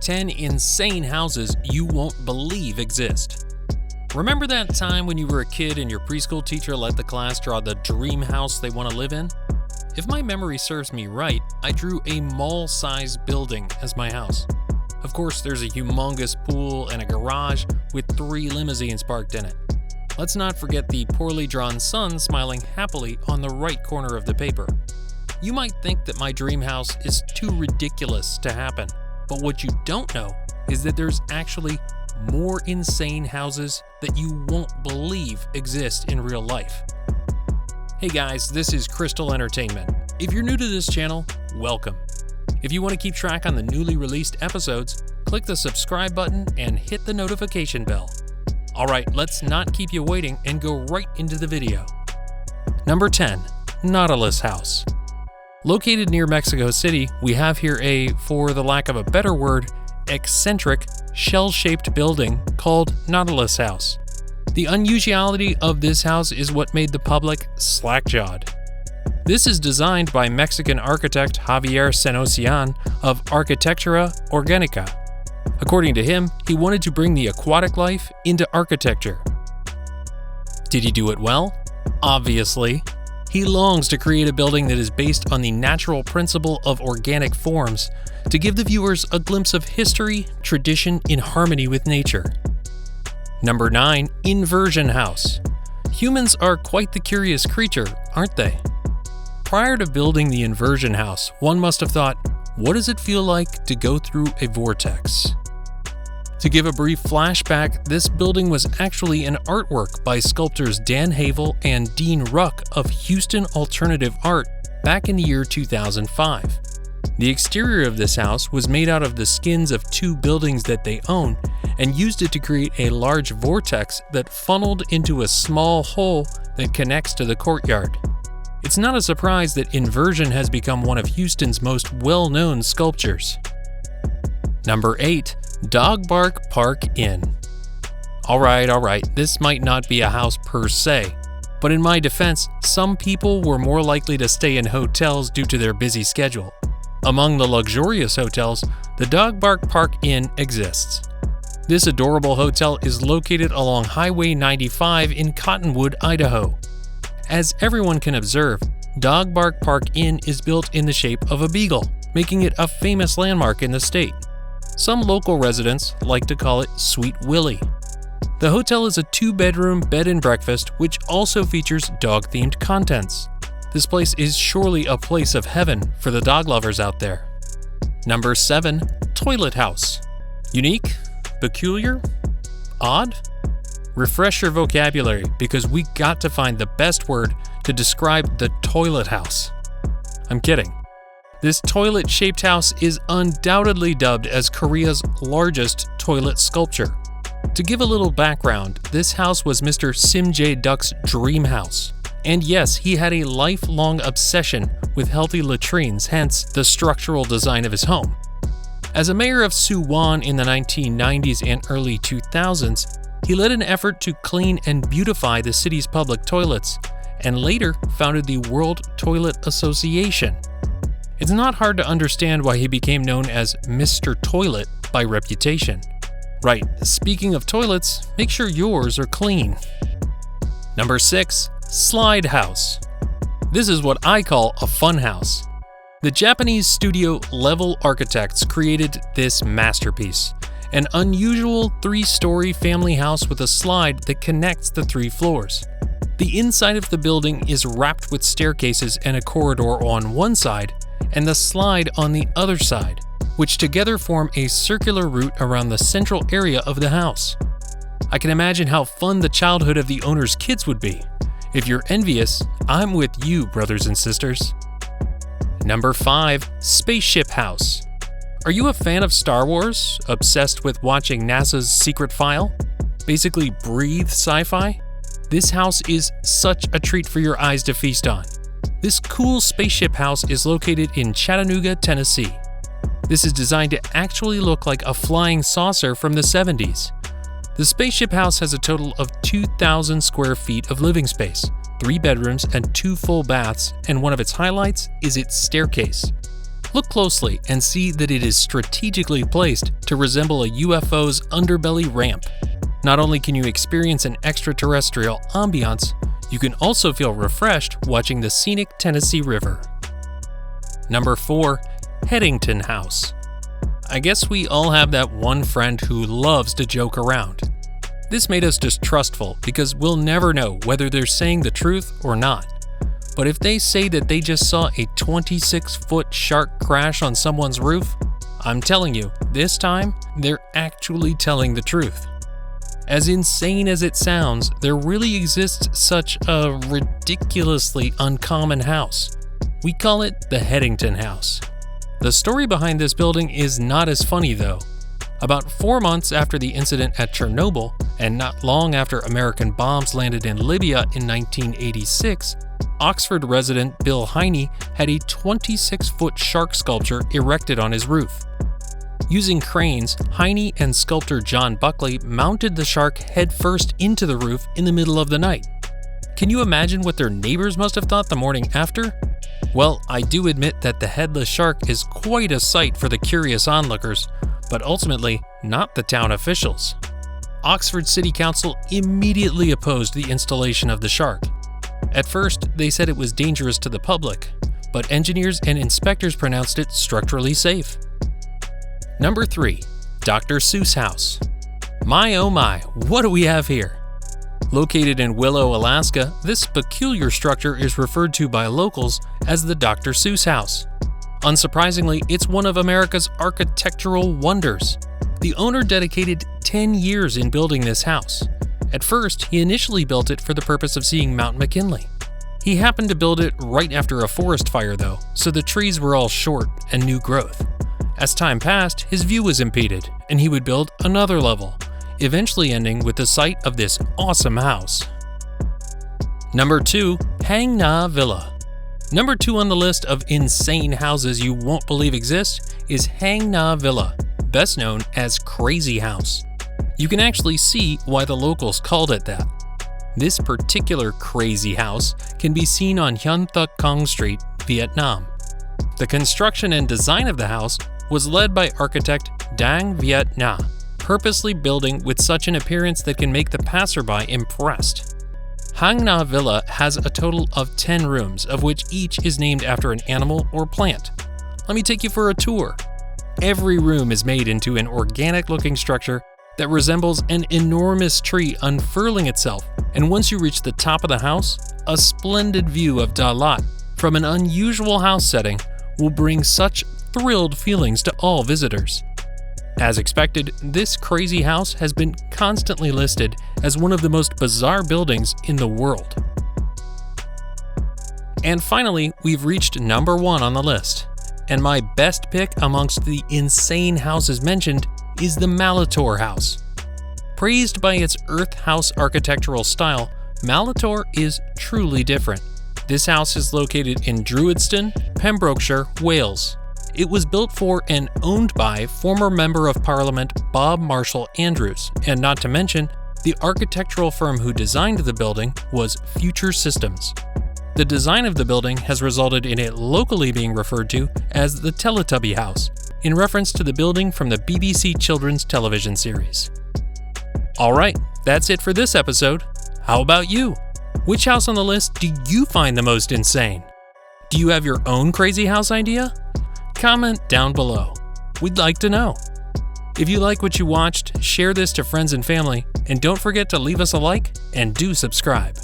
10 insane houses you won't believe exist. Remember that time when you were a kid and your preschool teacher let the class draw the dream house they want to live in? If my memory serves me right, I drew a mall-sized building as my house. Of course, there's a humongous pool and a garage with 3 limousines parked in it. Let's not forget the poorly drawn sun smiling happily on the right corner of the paper. You might think that my dream house is too ridiculous to happen, but what you don't know is that there's actually more insane houses that you won't believe exist in real life. Hey guys, this is Crystal Entertainment. If you're new to this channel, welcome. If you want to keep track on the newly released episodes, click the subscribe button and hit the notification bell. Alright, let's not keep you waiting and go right into the video. Number 10. Nautilus House. Located near Mexico City, we have here a, for the lack of a better word, eccentric, shell-shaped building called Nautilus House. The unusuality of this house is what made the public slack-jawed. This is designed by Mexican architect Javier Senocian of Arquitectura Organica. According to him, he wanted to bring the aquatic life into architecture. Did he do it well? Obviously. He longs to create a building that is based on the natural principle of organic forms to give the viewers a glimpse of history, tradition in harmony with nature. Number 9. Inversion House. Humans are quite the curious creature, aren't they? Prior to building the Inversion House, one must have thought, what does it feel like to go through a vortex? To give a brief flashback, this building was actually an artwork by sculptors Dan Havel and Dean Ruck of Houston Alternative Art back in the year 2005. The exterior of this house was made out of the skins of 2 buildings that they own and used it to create a large vortex that funneled into a small hole that connects to the courtyard. It's not a surprise that Inversion has become one of Houston's most well-known sculptures. Number 8. Dog Bark Park Inn. Alright, this might not be a house per se, but in my defense, some people were more likely to stay in hotels due to their busy schedule. Among the luxurious hotels, the Dog Bark Park Inn exists. This adorable hotel is located along Highway 95 in Cottonwood, Idaho. As everyone can observe, Dog Bark Park Inn is built in the shape of a beagle, making it a famous landmark in the state. Some local residents like to call it Sweet Willie. The hotel is a 2-bedroom bed and breakfast which also features dog-themed contents. This place is surely a place of heaven for the dog lovers out there. Number 7. Toilet House. Unique? Peculiar? Odd? Refresh your vocabulary because we got to find the best word to describe the toilet house. I'm kidding. This toilet-shaped house is undoubtedly dubbed as Korea's largest toilet sculpture. To give a little background, this house was Mr. Sim Jae-duk's dream house. And yes, he had a lifelong obsession with healthy latrines, hence the structural design of his home. As a mayor of Suwon in the 1990s and early 2000s, he led an effort to clean and beautify the city's public toilets, and later founded the World Toilet Association. It's not hard to understand why he became known as Mr. Toilet by reputation. Right, speaking of toilets, make sure yours are clean. Number 6. Slide House. This is what I call a fun house. The Japanese studio Level Architects created this masterpiece, an unusual 3-story family house with a slide that connects the 3 floors. The inside of the building is wrapped with staircases and a corridor on one side, and the slide on the other side, which together form a circular route around the central area of the house. I can imagine how fun the childhood of the owner's kids would be. If you're envious, I'm with you, brothers and sisters. Number 5. Spaceship House. Are you a fan of Star Wars? Obsessed with watching NASA's Secret File? Basically breathe sci-fi? This house is such a treat for your eyes to feast on. This cool spaceship house is located in Chattanooga, Tennessee. This is designed to actually look like a flying saucer from the 70s. The Spaceship House has a total of 2,000 square feet of living space, 3 bedrooms and 2 full baths, and one of its highlights is its staircase. Look closely and see that it is strategically placed to resemble a UFO's underbelly ramp. Not only can you experience an extraterrestrial ambiance, you can also feel refreshed watching the scenic Tennessee River. Number 4. Headington House. I guess we all have that one friend who loves to joke around. This made us distrustful because we'll never know whether they're saying the truth or not. But if they say that they just saw a 26-foot shark crash on someone's roof, I'm telling you, this time, they're actually telling the truth. As insane as it sounds, there really exists such a ridiculously uncommon house. We call it the Headington House. The story behind this building is not as funny though. About 4 months after the incident at Chernobyl, and not long after American bombs landed in Libya in 1986, Oxford resident Bill Heine had a 26-foot shark sculpture erected on his roof. Using cranes, Heine and sculptor John Buckley mounted the shark headfirst into the roof in the middle of the night. Can you imagine what their neighbors must have thought the morning after? Well, I do admit that the headless shark is quite a sight for the curious onlookers, but ultimately not the town officials. Oxford City Council immediately opposed the installation of the shark. At first, they said it was dangerous to the public, but engineers and inspectors pronounced it structurally safe. Number 3. Dr. Seuss House. My oh my, what do we have here? Located in Willow, Alaska, this peculiar structure is referred to by locals as the Dr. Seuss House. Unsurprisingly, it's one of America's architectural wonders. The owner dedicated 10 years in building this house. At first, he initially built it for the purpose of seeing Mount McKinley. He happened to build it right after a forest fire though, so the trees were all short and new growth. As time passed, his view was impeded, and he would build another level, eventually ending with the site of this awesome house. Number 2. Nha Villa. Number 2 on the list of insane houses you won't believe exist is Nha Villa, best known as Crazy House. You can actually see why the locals called it that. This particular crazy house can be seen on Hien Thuc Cong Street, Vietnam. The construction and design of the house was led by architect Dang Viet Nha, purposely building with such an appearance that can make the passerby impressed. Nha Villa has a total of 10 rooms, of which each is named after an animal or plant. Let me take you for a tour. Every room is made into an organic-looking structure that resembles an enormous tree unfurling itself, and once you reach the top of the house, a splendid view of Dalat from an unusual house setting will bring such thrilled feelings to all visitors. As expected, this crazy house has been constantly listed as one of the most bizarre buildings in the world. And finally, we've reached number 1 on the list. And my best pick amongst the insane houses mentioned is the Malator House. Praised by its earth house architectural style, Malator is truly different. This house is located in Druidston, Pembrokeshire, Wales. It was built for and owned by former Member of Parliament Bob Marshall Andrews, and not to mention, the architectural firm who designed the building was Future Systems. The design of the building has resulted in it locally being referred to as the Teletubby House, in reference to the building from the BBC children's television series. Alright, that's it for this episode. How about you? Which house on the list do you find the most insane? Do you have your own crazy house idea? Comment down below. We'd like to know. If you like what you watched, share this to friends and family, and don't forget to leave us a like and do subscribe.